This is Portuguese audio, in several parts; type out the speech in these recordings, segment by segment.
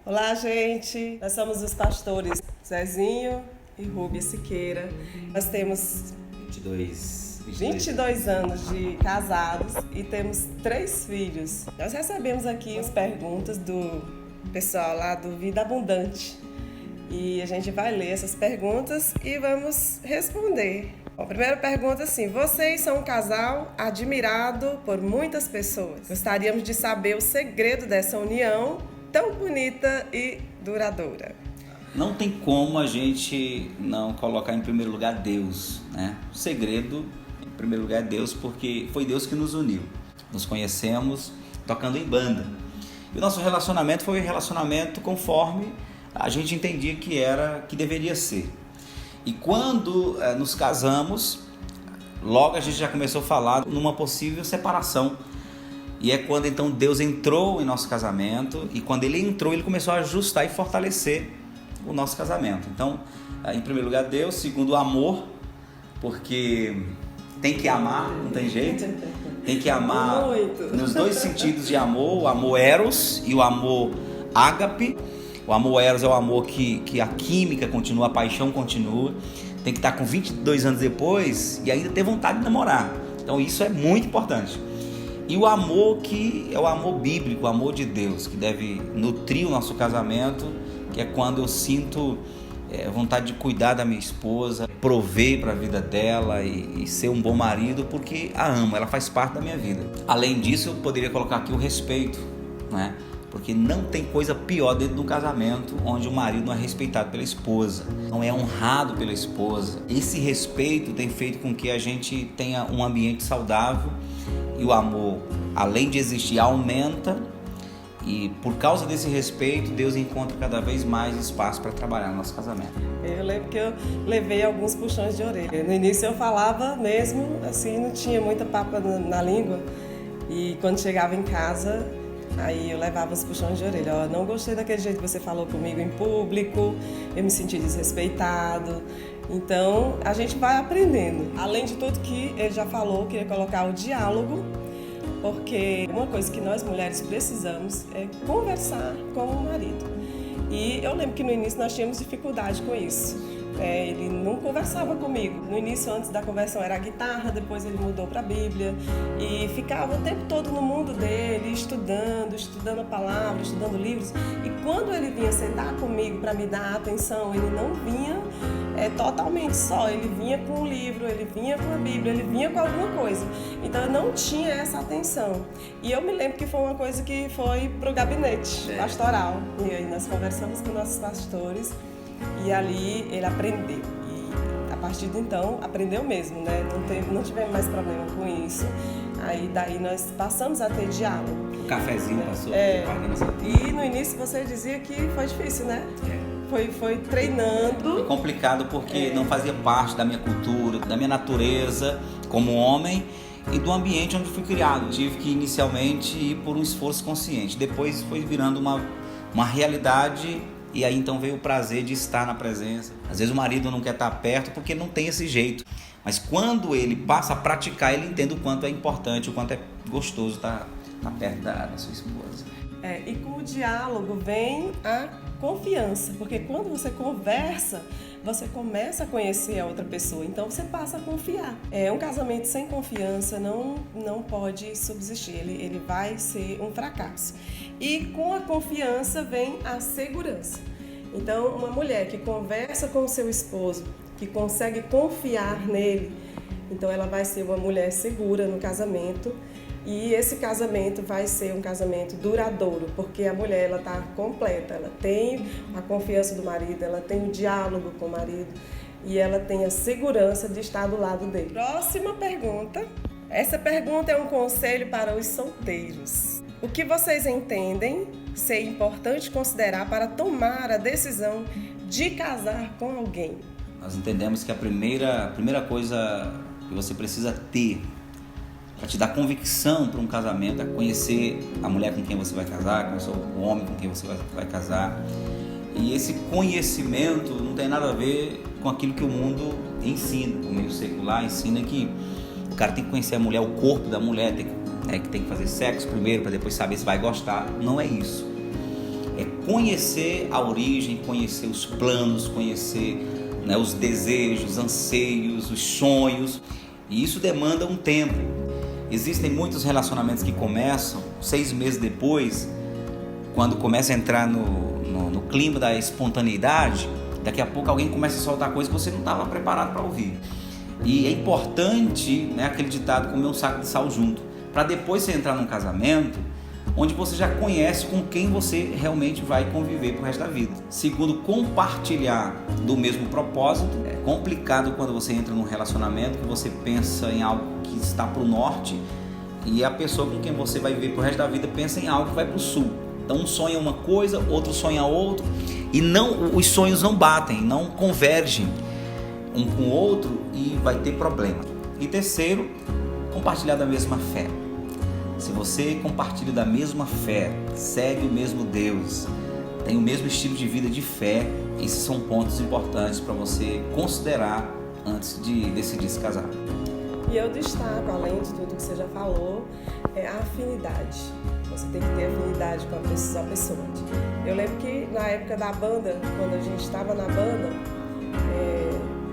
Olá, gente! Nós somos os pastores Zezinho e Rúbia Siqueira. Nós temos 22 anos de casados e temos 3 filhos. Nós recebemos aqui as perguntas do pessoal lá do Vida Abundante. E a gente vai ler essas perguntas e vamos responder. Bom, a primeira pergunta é assim: vocês são um casal admirado por muitas pessoas. Gostaríamos de saber o segredo dessa união tão bonita e duradoura. Não tem como a gente não colocar em primeiro lugar Deus, né? O segredo, em primeiro lugar, é Deus, porque foi Deus que nos uniu. Nos conhecemos tocando em banda. E o nosso relacionamento foi um relacionamento conforme a gente entendia que deveria ser. E quando nos casamos, logo a gente já começou a falar numa possível separação. E é quando então Deus entrou em nosso casamento, e quando Ele entrou, Ele começou a ajustar e fortalecer o nosso casamento. Então, em primeiro lugar, Deus. Segundo, o amor, porque tem que amar, não tem jeito. Tem que amar nos dois sentidos de amor, o amor eros e o amor ágape. O amor eros é o amor que a química continua, a paixão continua. Tem que estar com 22 anos depois e ainda ter vontade de namorar. Então isso é muito importante. E o amor que é o amor bíblico, o amor de Deus, que deve nutrir o nosso casamento, que é quando eu sinto vontade de cuidar da minha esposa, prover para a vida dela e ser um bom marido, porque a amo, ela faz parte da minha vida. Além disso, eu poderia colocar aqui o respeito, né? Porque não tem coisa pior dentro do casamento onde o marido não é respeitado pela esposa, não é honrado pela esposa. Esse respeito tem feito com que a gente tenha um ambiente saudável e o amor, além de existir, aumenta. E por causa desse respeito, Deus encontra cada vez mais espaço para trabalhar no nosso casamento. Eu lembro que eu levei alguns puxões de orelha. No início eu falava mesmo, assim, não tinha muita papa na língua. E quando chegava em casa, aí eu levava os puxões de orelha. Ó, não gostei daquele jeito que você falou comigo em público, eu me senti desrespeitado. Então, a gente vai aprendendo. Além de tudo que ele já falou, eu queria colocar o diálogo, porque uma coisa que nós mulheres precisamos é conversar com o marido. E eu lembro que no início nós tínhamos dificuldade com isso. Ele não conversava comigo. No início, antes da conversão, era a guitarra, depois ele mudou para a Bíblia e ficava o tempo todo no mundo dele, estudando a palavra, estudando livros. E quando ele vinha sentar comigo para me dar atenção, ele não vinha totalmente só, ele vinha com um livro, ele vinha com a Bíblia, ele vinha com alguma coisa. Então eu não tinha essa atenção. E eu me lembro que foi uma coisa que foi para o gabinete pastoral. E aí nós conversamos com nossos pastores. E ali ele aprendeu, e a partir de então aprendeu mesmo, né? Não tivemos mais problema com isso. Aí daí nós passamos a ter diálogo. O cafezinho passou. E no início você dizia que foi difícil, né? Foi treinando. Foi complicado porque não fazia parte da minha cultura, da minha natureza como homem e do ambiente onde fui criado. Tive que inicialmente ir por um esforço consciente, depois foi virando uma realidade. E aí então veio o prazer de estar na presença. Às vezes o marido não quer estar perto porque não tem esse jeito. Mas quando ele passa a praticar, ele entende o quanto é importante, o quanto é gostoso estar perto da sua esposa. E com o diálogo vem a confiança. Porque quando você conversa, você começa a conhecer a outra pessoa. Então você passa a confiar. Um casamento sem confiança não pode subsistir. Ele vai ser um fracasso. E com a confiança vem a segurança. Então, uma mulher que conversa com o seu esposo, que consegue confiar nele, então ela vai ser uma mulher segura no casamento. E esse casamento vai ser um casamento duradouro, porque a mulher ela está completa, ela tem a confiança do marido, ela tem o diálogo com o marido e ela tem a segurança de estar do lado dele. Próxima pergunta. Essa pergunta é um conselho para os solteiros. O que vocês entendem ser importante considerar para tomar a decisão de casar com alguém? Nós entendemos que a primeira coisa que você precisa ter para te dar convicção para um casamento é conhecer a mulher com quem você vai casar, conhecer o homem com quem você vai casar. E esse conhecimento não tem nada a ver com aquilo que o mundo ensina. O meio secular ensina que o cara tem que conhecer a mulher, o corpo da mulher, que tem que fazer sexo primeiro para depois saber se vai gostar. Não é isso. É conhecer a origem, conhecer os planos, conhecer, né, os desejos, anseios, os sonhos, e isso demanda um tempo. Existem muitos relacionamentos que começam 6 meses depois, quando começa a entrar no clima da espontaneidade, daqui a pouco alguém começa a soltar coisas que você não estava preparado para ouvir. E é importante, né, aquele ditado, comer um saco de sal junto, para depois você entrar num casamento onde você já conhece com quem você realmente vai conviver pro resto da vida. Segundo, compartilhar do mesmo propósito. É complicado quando você entra num relacionamento que você pensa em algo que está pro norte e a pessoa com quem você vai viver pro resto da vida pensa em algo que vai pro sul. Então um sonha uma coisa, outro sonha outra, e os sonhos não batem, não convergem um com o outro e vai ter problema. E terceiro, compartilhar da mesma fé. Se você compartilha da mesma fé, segue o mesmo Deus, tem o mesmo estilo de vida de fé, esses são pontos importantes para você considerar antes de decidir se casar. E eu destaco, além de tudo que você já falou, a afinidade. Você tem que ter afinidade com a pessoa. Eu lembro que na época da banda, quando a gente estava na banda,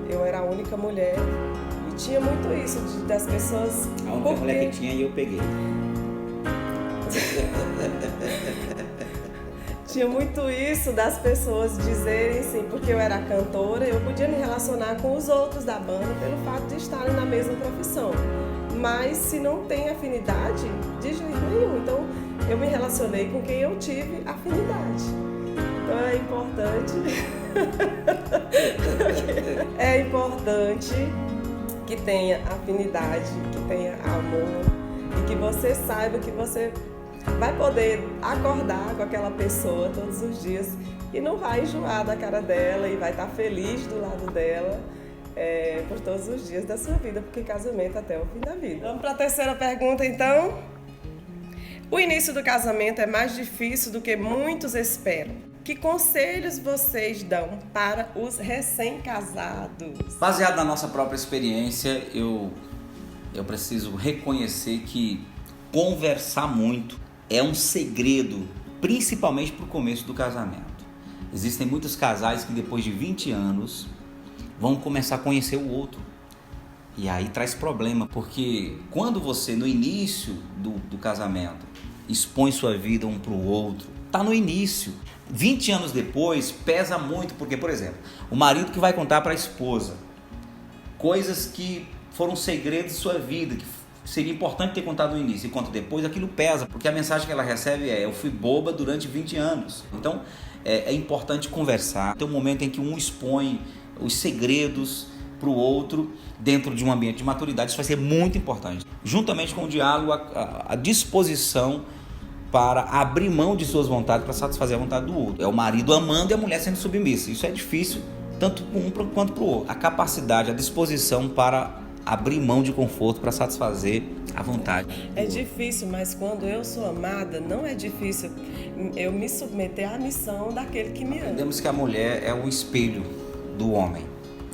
eu era a única mulher e tinha muito isso das pessoas... A única mulher que tinha e eu peguei. Tinha muito isso das pessoas dizerem assim, porque eu era cantora, eu podia me relacionar com os outros da banda pelo fato de estarem na mesma profissão. Mas se não tem afinidade, de jeito nenhum. Então eu me relacionei com quem eu tive afinidade. Então é importante que tenha afinidade, que tenha amor e que você saiba que você vai poder acordar com aquela pessoa todos os dias e não vai enjoar da cara dela e vai estar feliz do lado dela por todos os dias da sua vida, porque casamento até o fim da vida. Vamos para a terceira pergunta, então. O início do casamento é mais difícil do que muitos esperam. Que conselhos vocês dão para os recém-casados? Baseado na nossa própria experiência, eu preciso reconhecer que conversar muito é um segredo, principalmente para o começo do casamento. Existem muitos casais que depois de 20 anos vão começar a conhecer o outro. E aí traz problema, porque quando você, no início do casamento, expõe sua vida um para o outro, tá no início. 20 anos depois pesa muito, porque, por exemplo, o marido que vai contar para a esposa coisas que foram segredos de sua vida, que seria importante ter contado no início e conta depois, aquilo pesa, porque a mensagem que ela recebe eu fui boba durante 20 anos. Então é importante conversar. Tem um momento em que um expõe os segredos para o outro dentro de um ambiente de maturidade. Isso vai ser muito importante. Juntamente com o diálogo, a disposição para abrir mão de suas vontades para satisfazer a vontade do outro. É o marido amando e a mulher sendo submissa. Isso é difícil, tanto para um quanto para o outro. A capacidade, a disposição para abrir mão de conforto para satisfazer a vontade. É difícil, mas quando eu sou amada, não é difícil eu me submeter à missão daquele que me ama. Entendemos que a mulher é o espelho do homem.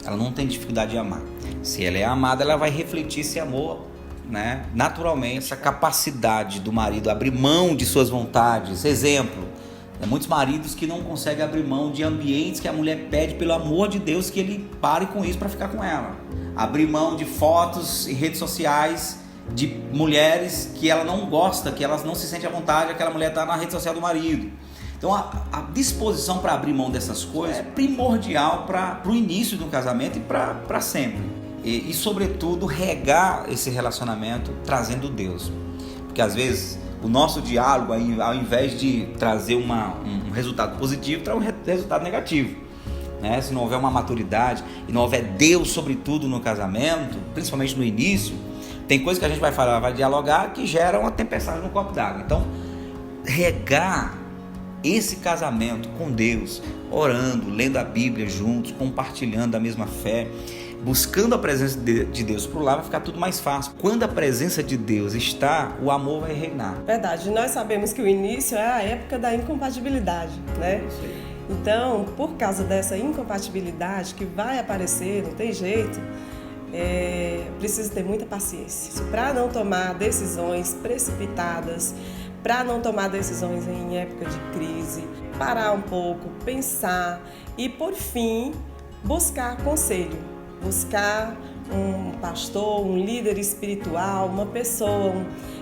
Ela não tem dificuldade de amar. Se ela é amada, ela vai refletir esse amor, né? Naturalmente. Essa capacidade do marido abrir mão de suas vontades. Exemplo, muitos maridos que não conseguem abrir mão de ambientes que a mulher pede, pelo amor de Deus, que ele pare com isso para ficar com ela. Abrir mão de fotos e redes sociais de mulheres que ela não gosta, que ela não se sente à vontade, aquela mulher está na rede social do marido. Então a disposição para abrir mão dessas coisas é primordial para o início do casamento e para sempre. E sobretudo regar esse relacionamento trazendo Deus. Porque às vezes o nosso diálogo, ao invés de trazer um resultado positivo, traz um resultado negativo. Né? Se não houver uma maturidade e não houver Deus sobretudo no casamento, principalmente no início, tem coisas que a gente vai falar, vai dialogar, que geram uma tempestade no copo d'água. Então, regar esse casamento com Deus, orando, lendo a Bíblia juntos, compartilhando a mesma fé, buscando a presença de Deus por lá, vai ficar tudo mais fácil. Quando a presença de Deus está, o amor vai reinar. Verdade, nós sabemos que o início é a época da incompatibilidade, né? Isso aí. Então, por causa dessa incompatibilidade que vai aparecer, não tem jeito, precisa ter muita paciência para não tomar decisões precipitadas, para não tomar decisões em época de crise, parar um pouco, pensar e, por fim, buscar conselho, buscar um pastor, um líder espiritual, uma pessoa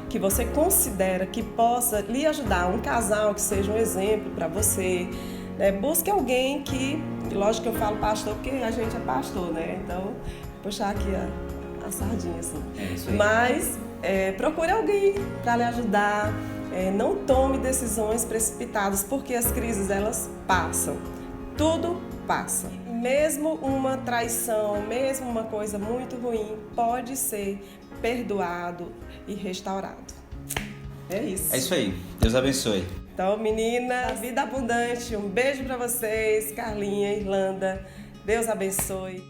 que você considera que possa lhe ajudar, um casal que seja um exemplo para você, né? Busque alguém que, lógico que eu falo pastor porque a gente é pastor, né? Então, puxar aqui a sardinha assim. É isso aí. Mas procure alguém para lhe ajudar, não tome decisões precipitadas, porque as crises elas passam, tudo passa. Mesmo uma traição, mesmo uma coisa muito ruim, pode ser perdoado e restaurado. É isso. É isso aí. Deus abençoe. Então, meninas, vida abundante. Um beijo para vocês, Carlinha, Irlanda. Deus abençoe.